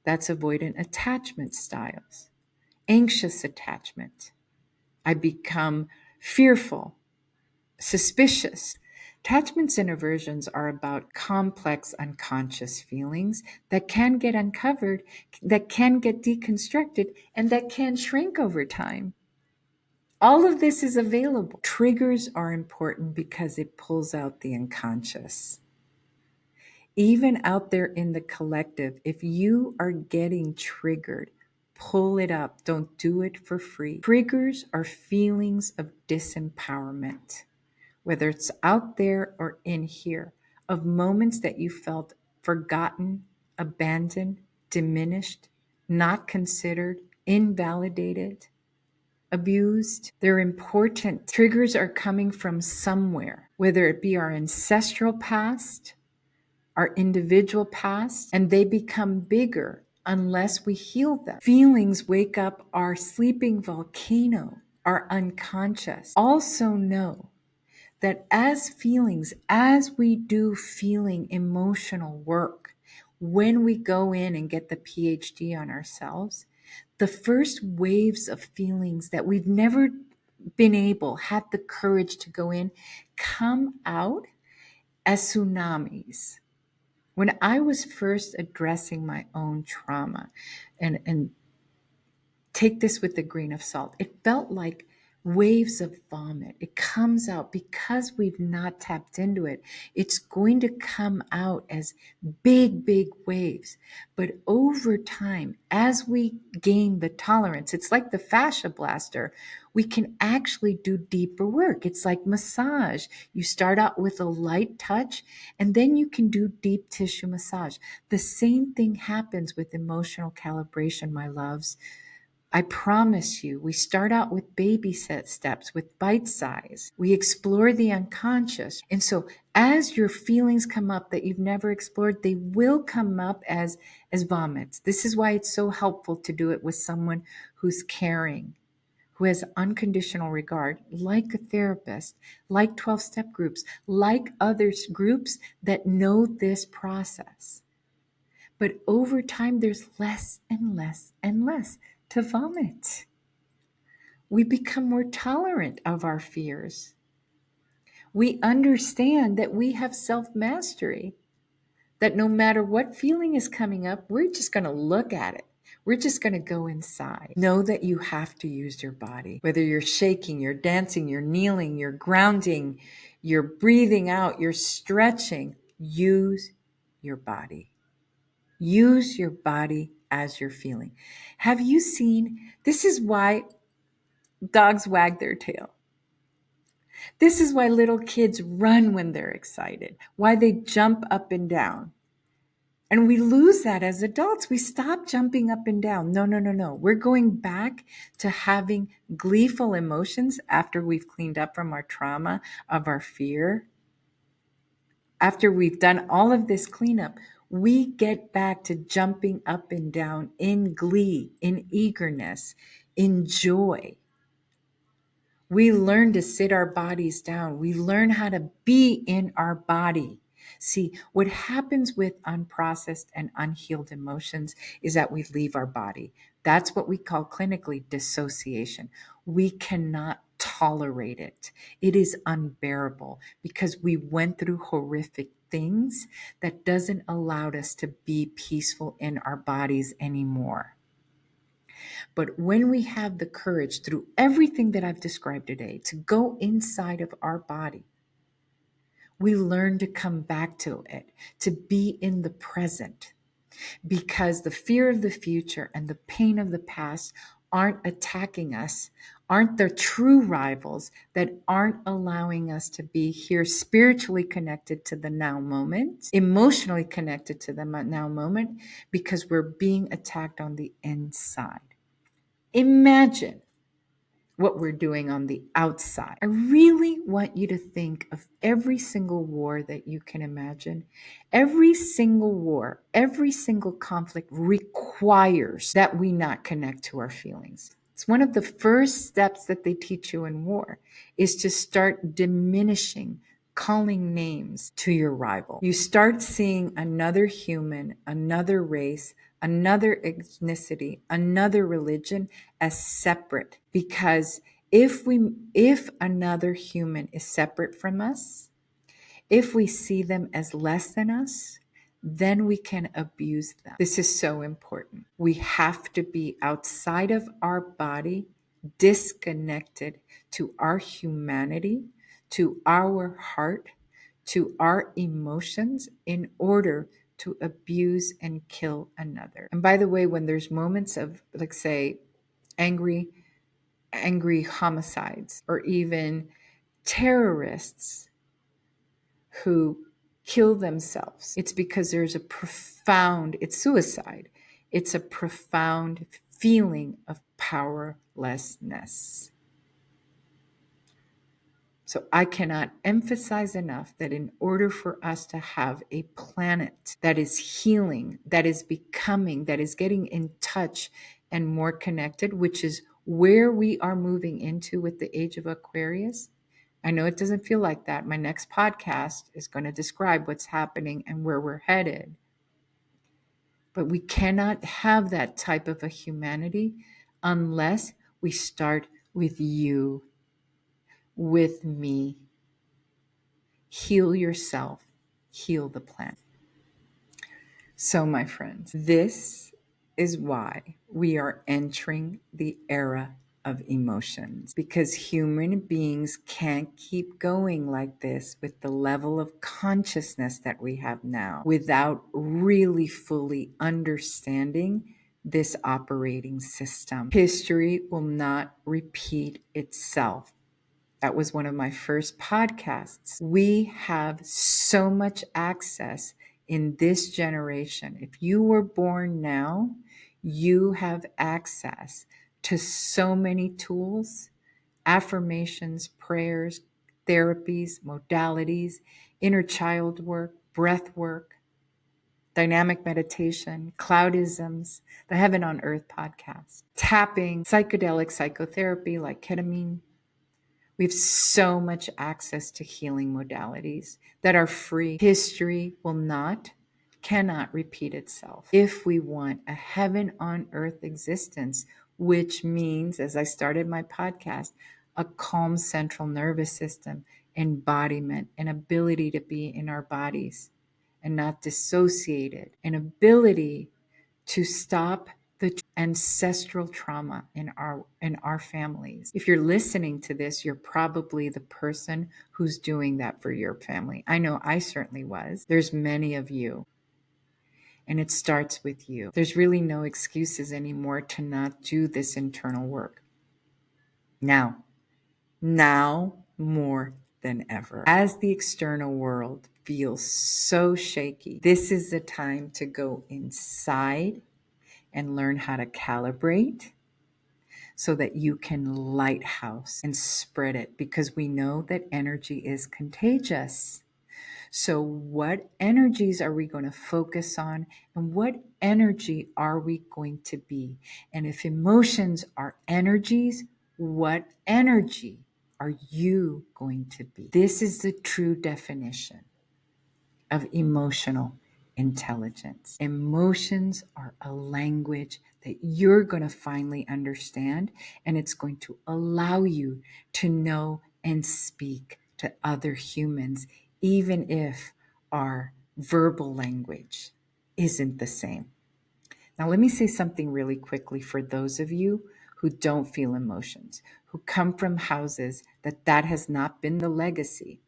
That's avoidant attachment styles. Anxious attachment. I become fearful, suspicious. Attachments and aversions are about complex unconscious feelings that can get uncovered, that can get deconstructed, and that can shrink over time. All of this is available. Triggers are important because it pulls out the unconscious. Even out there in the collective, if you are getting triggered, pull it up. Don't do it for free. Triggers are feelings of disempowerment, whether it's out there or in here, of moments that you felt forgotten, abandoned, diminished, not considered, invalidated, abused. They're important. Triggers are coming from somewhere, whether it be our ancestral past, our individual past, and they become bigger unless we heal them. Feelings wake up our sleeping volcano, our unconscious. Also know that as we do feeling emotional work, when we go in and get the PhD on ourselves, the first waves of feelings that we've never had the courage to go in, come out as tsunamis. When I was first addressing my own trauma, and take this with a grain of salt, it felt like waves of vomit. It comes out because we've not tapped into it. It's going to come out as big, big waves. But over time, as we gain the tolerance, it's like the fascia blaster. We can actually do deeper work. It's like massage. You start out with a light touch, and then you can do deep tissue massage. The same thing happens with emotional calibration, my loves. I promise you, we start out with baby steps, with bite size. We explore the unconscious. And so as your feelings come up that you've never explored, they will come up as vomits. This is why it's so helpful to do it with someone who's caring, who has unconditional regard, like a therapist, like 12-step groups, like others groups that know this process. But over time, there's less and less and less to vomit. We become more tolerant of our fears. We understand that we have self-mastery, that no matter what feeling is coming up, we're just going to look at it. We're just going to go inside. Know that you have to use your body. Whether you're shaking, you're dancing, you're kneeling, you're grounding, you're breathing out, you're stretching, use your body. Use your body as you're feeling. Have you seen? This is why dogs wag their tail. This is why little kids run when they're excited, why they jump up and down. And we lose that as adults. We stop jumping up and down. No, no, no, no. We're going back to having gleeful emotions after we've cleaned up from our trauma, of our fear. After we've done all of this cleanup, we get back to jumping up and down in glee, in eagerness, in joy. We learn to sit our bodies down. We learn how to be in our body. See, what happens with unprocessed and unhealed emotions is that we leave our body. That's what we call clinically dissociation. We cannot tolerate it. It is unbearable because we went through horrific things that doesn't allow us to be peaceful in our bodies anymore. But when we have the courage through everything that I've described today to go inside of our body, we learn to come back to it, to be in the present, because the fear of the future and the pain of the past aren't attacking us, aren't the true rivals that aren't allowing us to be here spiritually connected to the now moment, emotionally connected to the now moment, because we're being attacked on the inside. Imagine what we're doing on the outside. I really want you to think of every single war that you can imagine. Every single war, every single conflict requires that we not connect to our feelings. It's one of the first steps that they teach you in war, is to start diminishing, calling names to your rival. You start seeing another human, another race, another ethnicity, another religion as separate, because if another human is separate from us, if we see them as less than us, then we can abuse them. This is so important. We have to be outside of our body, disconnected to our humanity, to our heart, to our emotions, in order to abuse and kill another. And by the way, when there's moments of, like, say, angry homicides, or even terrorists who kill themselves, it's because there's it's suicide. It's a profound feeling of powerlessness. So I cannot emphasize enough that in order for us to have a planet that is healing, that is becoming, that is getting in touch and more connected, which is where we are moving into with the age of Aquarius. I know it doesn't feel like that. My next podcast is going to describe what's happening and where we're headed. But we cannot have that type of a humanity unless we start with you, with me. Heal yourself, heal the planet. So, my friends, this is why we are entering the era of emotions, because human beings can't keep going like this with the level of consciousness that we have now without really fully understanding this operating system. History will not repeat itself. That was one of my first podcasts. We have so much access in this generation. If you were born now, you have access to so many tools, affirmations, prayers, therapies, modalities, inner child work, breath work, dynamic meditation, cloudisms, the Heaven on Earth podcast, tapping, psychedelic psychotherapy like ketamine. We have so much access to healing modalities that are free. History cannot repeat itself. If we want a heaven on earth existence, which means, as I started my podcast, a calm central nervous system, embodiment, an ability to be in our bodies and not dissociated, an ability to stop the ancestral trauma in our families. If you're listening to this, you're probably the person who's doing that for your family. I know I certainly was. There's many of you. And it starts with you. There's really no excuses anymore to not do this internal work. Now more than ever, as the external world feels so shaky, this is the time to go inside and learn how to calibrate so that you can lighthouse and spread it, because we know that energy is contagious. So what energies are we going to focus on, and what energy are we going to be? And if emotions are energies, what energy are you going to be? This is the true definition of emotional intelligence. Emotions are a language that you're going to finally understand, and it's going to allow you to know and speak to other humans, even if our verbal language isn't the same. Now, let me say something really quickly for those of you who don't feel emotions, who come from houses that has not been the legacy,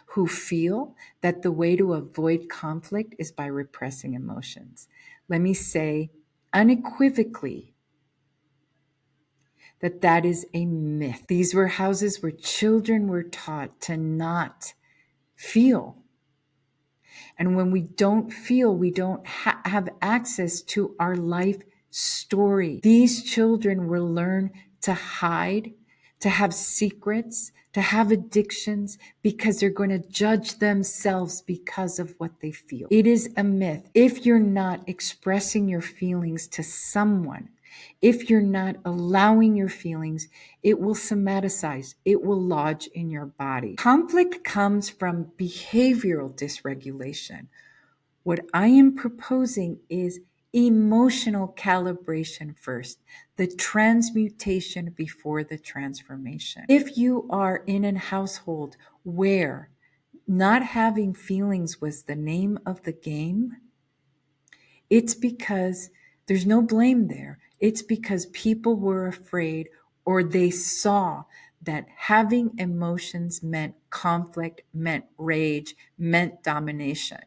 who feel that the way to avoid conflict is by repressing emotions. Let me say unequivocally that is a myth. These were houses where children were taught to not feel. And when we don't feel, we don't have access to our life story. These children will learn to hide, to have secrets, to have addictions, because they're going to judge themselves because of what they feel. It is a myth. If you're not expressing your feelings to someone, if you're not allowing your feelings, it will somaticize. It will lodge in your body. Conflict comes from behavioral dysregulation. What I am proposing is emotional calibration first, the transmutation before the transformation. If you are in a household where not having feelings was the name of the game, it's because there's no blame there. It's because people were afraid, or they saw that having emotions meant conflict, meant rage, meant domination.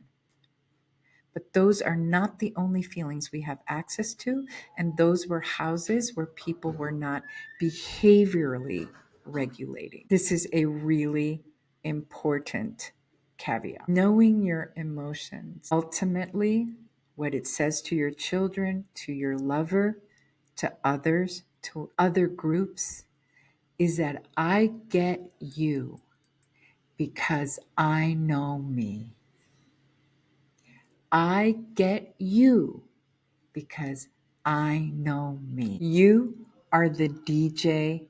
But those are not the only feelings we have access to. And those were houses where people were not behaviorally regulating. This is a really important caveat. Knowing your emotions, ultimately, what it says to your children, to your lover, to others, to other groups, is that I get you because I know me. I get you because I know me. You are the DJ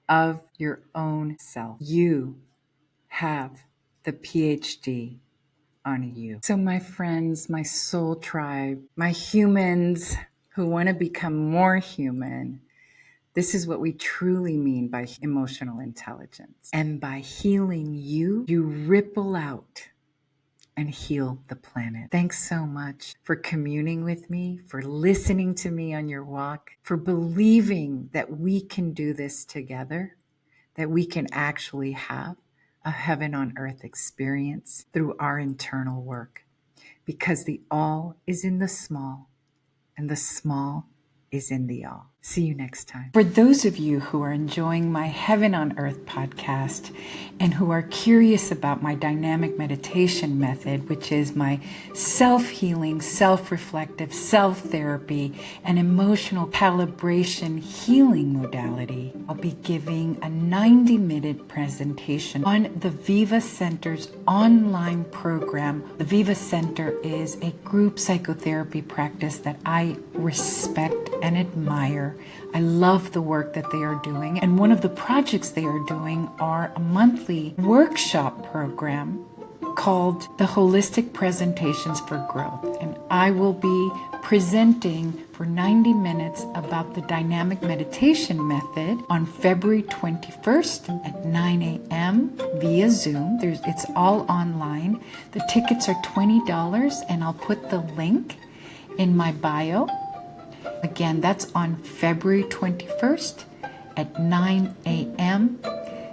of your own self. You have the PhD on you. So my friends, my soul tribe, my humans who want to become more human, this is what we truly mean by emotional intelligence. And by healing you, you ripple out and heal the planet. Thanks so much for communing with me, for listening to me on your walk, for believing that we can do this together, that we can actually have a heaven on earth experience through our internal work. Because the all is in the small, and the small is in the all. See you next time. For those of you who are enjoying my Heaven on Earth podcast and who are curious about my dynamic meditation method, which is my self-healing, self-reflective, self-therapy, and emotional calibration healing modality, I'll be giving a 90-minute presentation on the Viva Center's online program. The Viva Center is a group psychotherapy practice that I respect and admire. I love the work that they are doing. And one of the projects they are doing are a monthly workshop program called the Holistic Presentations for Growth. And I will be presenting for 90 minutes about the dynamic meditation method on February 21st at 9 a.m. via Zoom. It's all online. The tickets are $20, and I'll put the link in my bio. Again, that's on February 21st at 9 a.m.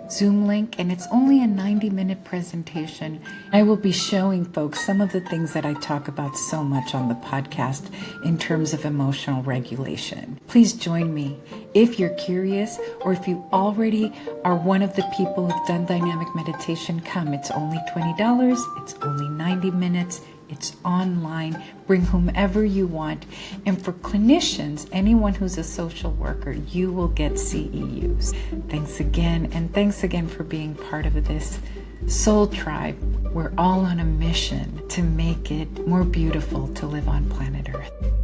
Zoom link, and it's only a 90-minute presentation. I will be showing folks some of the things that I talk about so much on the podcast in terms of emotional regulation. Please join me. If you're curious, or if you already are one of the people who've done dynamic meditation, come. It's only $20. It's only 90 minutes. It's online. Bring whomever you want. And for clinicians, anyone who's a social worker, you will get CEUs. Thanks again. And thanks again for being part of this soul tribe. We're all on a mission to make it more beautiful to live on planet Earth.